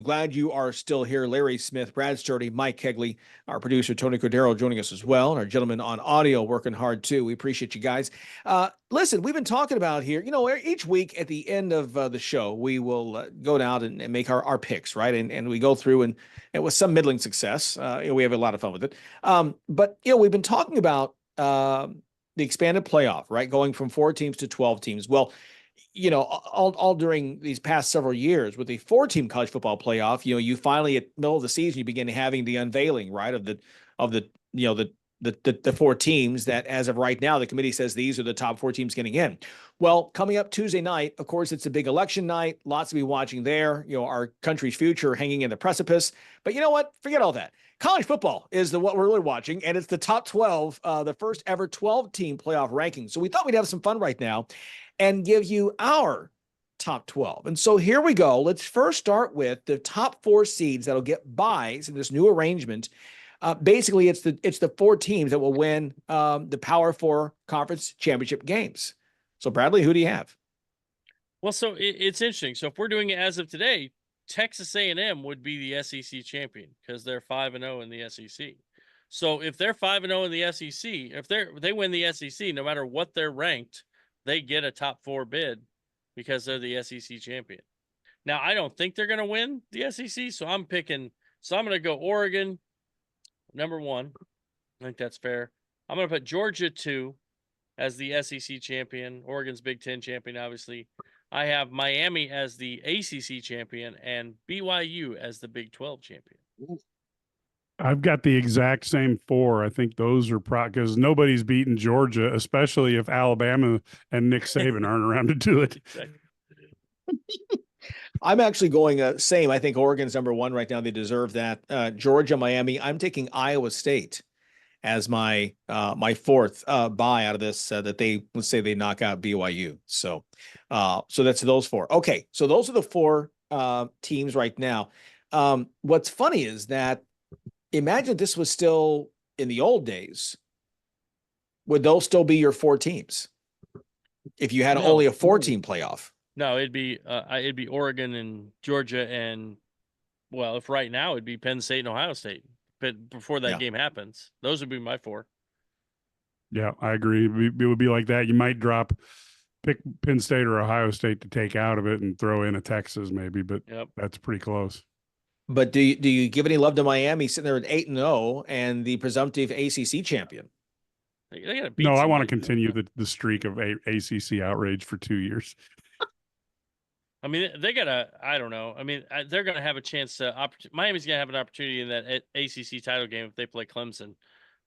Glad you are still here. Larry Smith, Brad Sturdy, Mike Kegley, our producer, Tony Cordero, joining us as well. And our gentleman on audio working hard too. We appreciate you guys. Listen, we've been talking about here, each week at the end of the show, we will go down and make our picks, right? And we go through and with some middling success, we have a lot of fun with it. But we've been talking about the expanded playoff, right? Going from 4 teams to 12 teams. Well, all during these past several years with the 4-team college football playoff, you finally at middle of the season, you begin having the unveiling, right, of the 4 teams that as of right now, the committee says these are the top 4 teams getting in. Well, coming up Tuesday night, of course, it's a big election night. Lots to be watching there. Our country's future hanging in the precipice. But you know what? Forget all that. College football is what we're really watching, and it's the top 12, the first ever 12-team playoff ranking. So we thought we'd have some fun right now and give you our top 12. And so here we go. Let's first start with the top 4 seeds that'll get buys in this new arrangement. Basically, it's the 4 teams that will win the Power 4 conference championship games. So, Bradley, who do you have? Well, so it's interesting. So if we're doing it as of today, Texas A&M would be the SEC champion because they're 5-0 in the SEC. So if they're 5-0 in the SEC, if they win the SEC, no matter what they're ranked, they get a top 4 bid because they're the SEC champion. Now, I don't think they're going to win the SEC, so I'm going to go Oregon, number 1. I think that's fair. I'm going to put Georgia 2 as the SEC champion, Oregon's Big Ten champion, obviously. I have Miami as the ACC champion and BYU as the Big 12 champion. I've got the exact same 4. I think those are because nobody's beaten Georgia, especially if Alabama and Nick Saban aren't around to do it. Exactly. I'm actually going same. I think Oregon's number 1 right now. They deserve that. Georgia, Miami. I'm taking Iowa State as my 4th buy out of this. That let's say they knock out BYU. So that's those 4. Okay, so those are the 4 teams right now. What's funny is that imagine this was still in the old days. Would those still be your 4 teams if you had only a 4-team playoff? No, it'd be Oregon and Georgia, and if right now it'd be Penn State and Ohio State. But before that game happens, those would be my 4. Yeah, I agree. It would be like that. You might pick Penn State or Ohio State to take out of it and throw in a Texas maybe, but That's pretty close. But do you give any love to Miami sitting there at 8-0 and the presumptive ACC champion? No, I want to continue the streak of ACC outrage for 2 years. I mean, I don't know. I mean, they're going to have a chance to Miami's going to have an opportunity in that ACC title game if they play Clemson.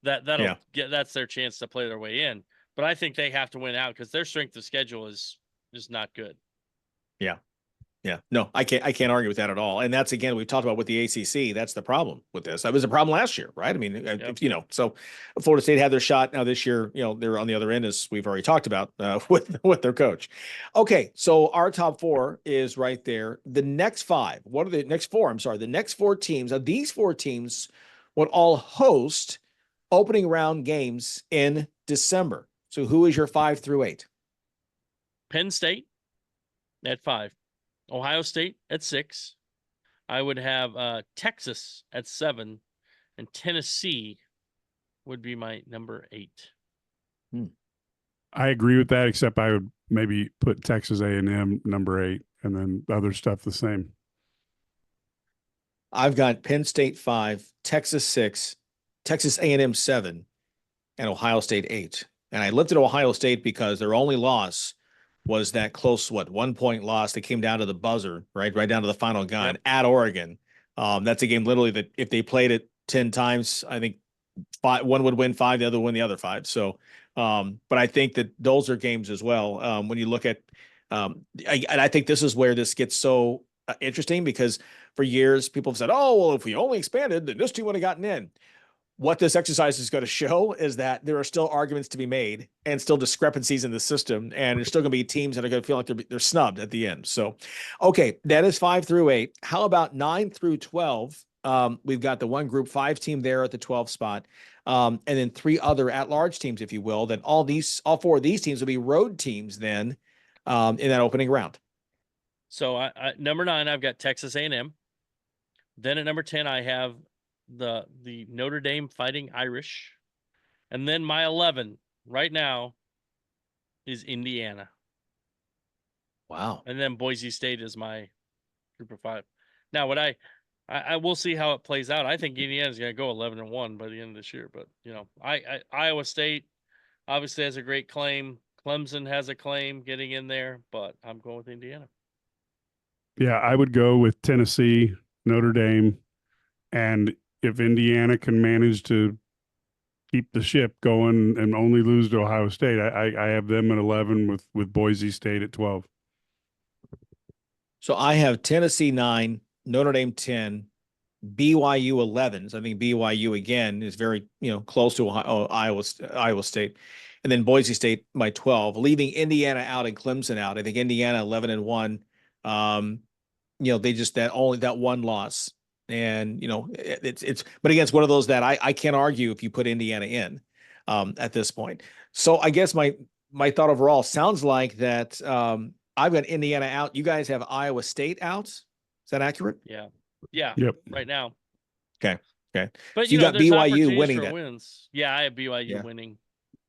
That's their chance to play their way in. But I think they have to win out because their strength of schedule is just not good. Yeah. Yeah, no, I can't argue with that at all. And that's, again, we've talked about with the ACC. That's the problem with this. That was a problem last year, right? I mean, so Florida State had their shot. Now this year, they're on the other end, as we've already talked about with their coach. Okay, so our top 4 is right there. The next 5, what are the next 4? I'm sorry, the next 4 teams. These 4 teams would all host opening round games in December. So who is your 5 through 8? Penn State at 5. Ohio State at 6. I would have Texas at 7, and Tennessee would be my number 8. I agree with that, except I would maybe put Texas A&M number 8, and then other stuff the same. I've got Penn State 5, Texas 6, Texas A&M 7, and Ohio State 8. And I lifted Ohio State because their only loss was that close, 1-point loss that came down to the buzzer, right down to the final gun at Oregon. That's a game literally that if they played it 10 times, I think one would win 5, the other would win the other 5. So, but I think that those are games as well. When you look at, I think this is where this gets so interesting because for years people have said, oh, well, if we only expanded, then this team would have gotten in. What this exercise is going to show is that there are still arguments to be made and still discrepancies in the system. And there's still going to be teams that are going to feel like they're snubbed at the end. So, okay, that is 5 through 8. How about 9 through 12? We've got the one group 5 team there at the 12 spot. And then 3 other at-large teams, if you will. Then all 4 of these teams will be road teams then in that opening round. So I number 9, I've got Texas A&M. Then at number 10, I have the Notre Dame Fighting Irish. And then my 11 right now is Indiana. Wow. And then Boise State is my group of 5. Now, I will see how it plays out. I think Indiana's going to go 11-1 by the end of this year. But, Iowa State obviously has a great claim. Clemson has a claim getting in there, but I'm going with Indiana. Yeah, I would go with Tennessee, Notre Dame, and if Indiana can manage to keep the ship going and only lose to Ohio State, I have them at 11 with Boise State at 12. So I have Tennessee 9, Notre Dame 10, BYU 11. So I think BYU again is very, close to Iowa State. And then Boise State my 12, leaving Indiana out and Clemson out. I think Indiana 11-1. They just that one loss. And but again, it's one of those that I can't argue if you put Indiana in at this point. So I guess my thought overall sounds like that I've got Indiana out. You guys have Iowa State out. Is that accurate? Yeah. Yeah. Yep. Right now. Okay. But so you got there's BYU winning that. Wins. Yeah, I have BYU winning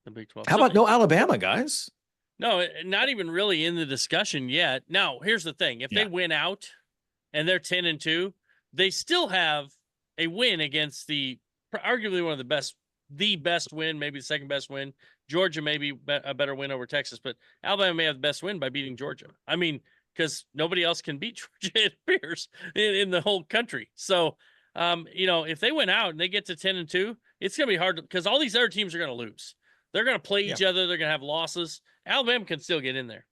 the Big 12. How about no Alabama, guys? No, not even really in the discussion yet. Now, here's the thing. If they win out and they're 10-2, they still have a win against arguably one of the best win, maybe the second best win. Georgia may be a better win over Texas, but Alabama may have the best win by beating Georgia. I mean, because nobody else can beat Georgia, it appears, in the whole country. So, if they win out and they get to 10-2, it's going to be hard because all these other teams are going to lose. They're going to play each other. They're going to have losses. Alabama can still get in there.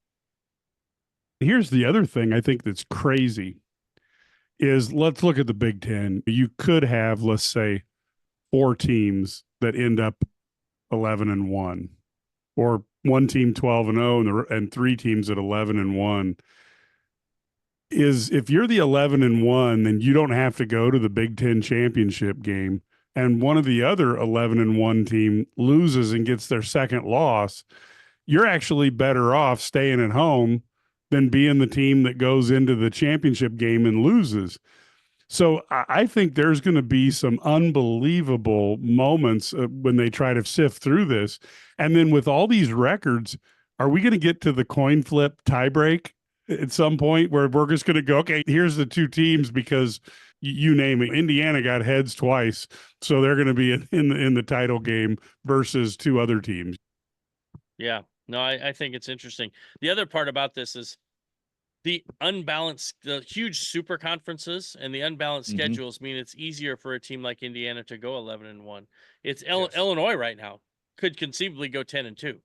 Here's the other thing I think that's crazy is let's look at the Big Ten. You could have, let's say, 4 teams that end up 11-1, or one team 12-0 and 3 teams at 11-1. If you're the 11-1, then you don't have to go to the Big Ten championship game, and one of the other 11-1 team loses and gets their second loss, you're actually better off staying at home than being the team that goes into the championship game and loses. So I think there's going to be some unbelievable moments when they try to sift through this. And then with all these records, are we going to get to the coin flip tiebreak at some point where we're just going to go, okay, here's the 2 teams because you name it. Indiana got heads twice, so they're going to be in the title game versus 2 other teams. Yeah, no, I think it's interesting. The other part about this is the huge super conferences and the unbalanced schedules mean it's easier for a team like Indiana to go 11-1. It's Illinois right now could conceivably go 10-2.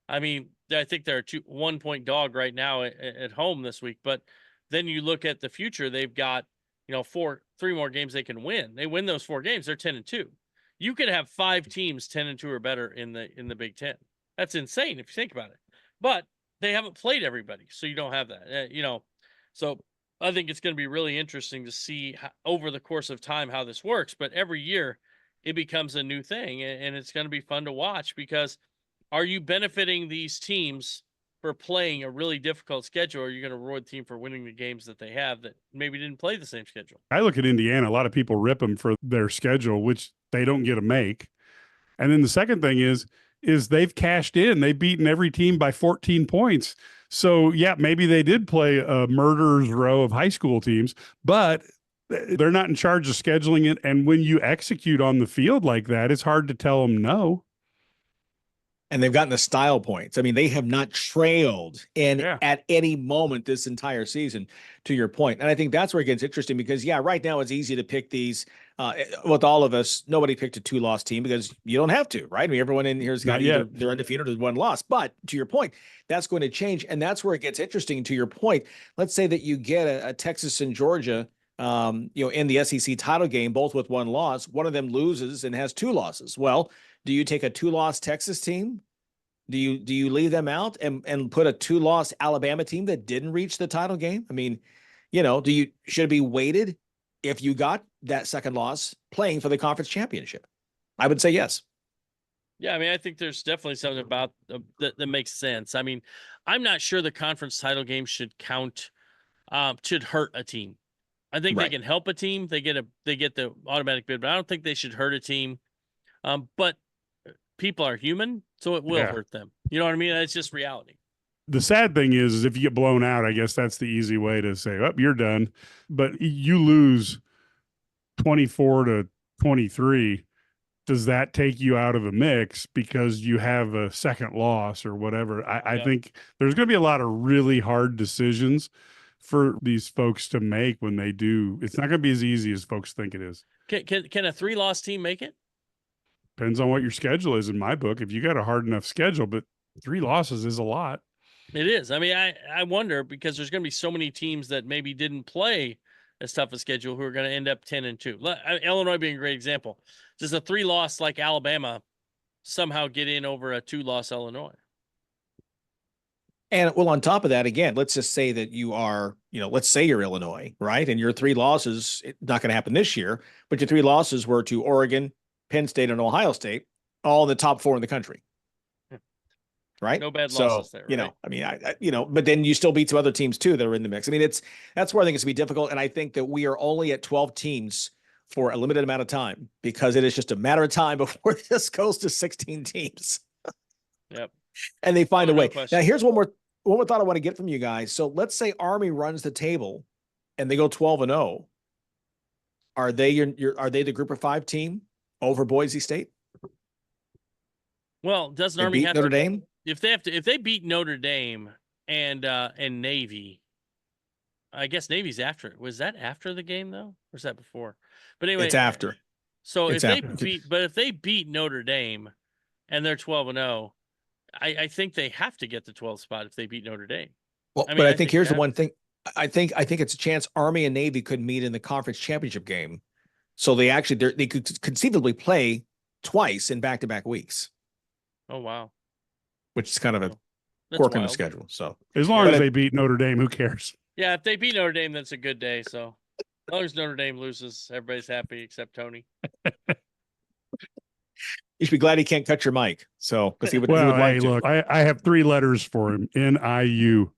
I mean, I think they're a 1-point dog right now at home this week, but then you look at the future, they've got, 3 more games they can win. They win those 4 games, they're 10-2. You could have 5 teams 10-2 or better in the Big Ten. That's insane if you think about it. But they haven't played everybody, so you don't have that. So I think it's going to be really interesting to see over the course of time how this works. But every year it becomes a new thing, and it's going to be fun to watch because are you benefiting these teams for playing a really difficult schedule, or are you going to reward the team for winning the games that they have that maybe didn't play the same schedule? I look at Indiana. A lot of people rip them for their schedule, which they don't get to make. And then the second thing is they've cashed in. They've beaten every team by 14 points. So, yeah, maybe they did play a murderer's row of high school teams, but they're not in charge of scheduling it. And when you execute on the field like that, it's hard to tell them no. And they've gotten the style points. I mean, they have not trailed at any moment this entire season, to your point. And I think that's where it gets interesting because, right now it's easy to pick these. With all of us, nobody picked a 2-loss team because you don't have to, right? I mean, everyone in here's got either they're undefeated or 1 loss. But to your point, that's going to change. And that's where it gets interesting. To your point, let's say that you get a Texas and Georgia, in the SEC title game, both with 1 loss. One of them loses and has 2 losses. Well, do you take a 2-loss Texas team? Do you leave them out and put a 2-loss Alabama team that didn't reach the title game? I mean, should it be weighted if you got that second loss playing for the conference championship? I would say yes. Yeah, I mean, I think there's definitely something about that makes sense. I mean, I'm not sure the conference title game should count, should hurt a team. I think they Right. can help a team. They get the automatic bid, but I don't think they should hurt a team. But people are human, so it will Yeah. hurt them. You know what I mean? That's just reality. The sad thing is if you get blown out, I guess that's the easy way to say, oh, you're done. But you lose 24-23. Does that take you out of the mix because you have a second loss or whatever? I think there's going to be a lot of really hard decisions for these folks to make when they do. It's not going to be as easy as folks think it is. Can a 3-loss team make it? Depends on what your schedule is in my book. If you got a hard enough schedule, but 3 losses is a lot. It is. I mean, I wonder because there's going to be so many teams that maybe didn't play as tough a schedule who are going to end up 10-2. Illinois being a great example. Does a 3-loss like Alabama somehow get in over a 2-loss Illinois? And well, on top of that, again, let's just say that you are, let's say you're Illinois, right? And your 3 losses, not going to happen this year, but your 3 losses were to Oregon, Penn State, and Ohio State, all in the top 4 in the country. Right. No bad losses there. Right? I mean, but then you still beat some other teams too that are in the mix. I mean, that's where I think it's gonna be difficult. And I think that we are only at 12 teams for a limited amount of time because it is just a matter of time before this goes to 16 teams. Yep. And they find a way. Question. Now, here's one more thought I want to get from you guys. So let's say Army runs the table and they go 12-0. Are they are they the group of 5 team over Boise State? Well, doesn't They Army beat have Notre to, Dame? if they beat Notre Dame and Navy, I guess Navy's after it. Was that after the game though? Or was that before? But anyway, It's after. So It's if they beat Notre Dame and they're 12-0, I think they have to get the 12th spot if they beat Notre Dame. Well, but I think here's the one thing. I think it's a chance Army and Navy could meet in the conference championship game. So they could conceivably play twice in back-to-back weeks. Oh, wow. Which is kind of a That's quirk in the wild. schedule. So as long as they beat Notre Dame, who cares? Yeah, if they beat Notre Dame, that's a good day. So as long as Notre Dame loses, everybody's happy except Tony. You should be glad he can't cut your mic. So because he would Hey, like to. look, I have 3 letters for him. NIU.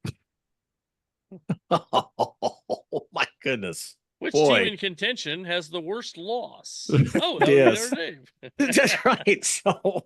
Oh my goodness. Which Boy. team in contention has the worst loss? Oh, that Yes. would be Notre Dame. That's right. So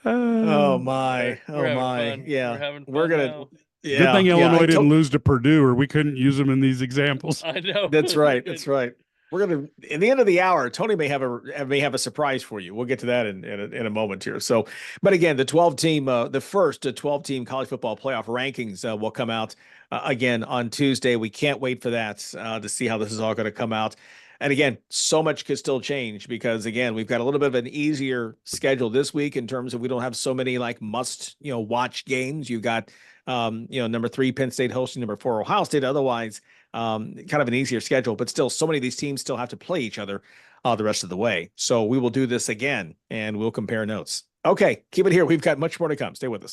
oh my. We're Oh having my. fun. Yeah. We're having fun We're gonna now. yeah. Good thing yeah, Illinois I didn't lose to Purdue, or we couldn't use them in these examples. I know. That's right. That's right. We're gonna in the end of the hour. Tony may have a surprise for you. We'll get to that in a moment here. So, but again, the 12 team, the first 12 team college football playoff rankings will come out again on Tuesday. We can't wait for that to see how this is all going to come out. And again, so much could still change because again, we've got a little bit of an easier schedule this week in terms of we don't have so many like must watch games. You've got number 3 Penn State hosting number 4 Ohio State. Otherwise, kind of an easier schedule, but still so many of these teams still have to play each other the rest of the way. So we will do this again and we'll compare notes. Okay, keep it here. We've got much more to come. Stay with us.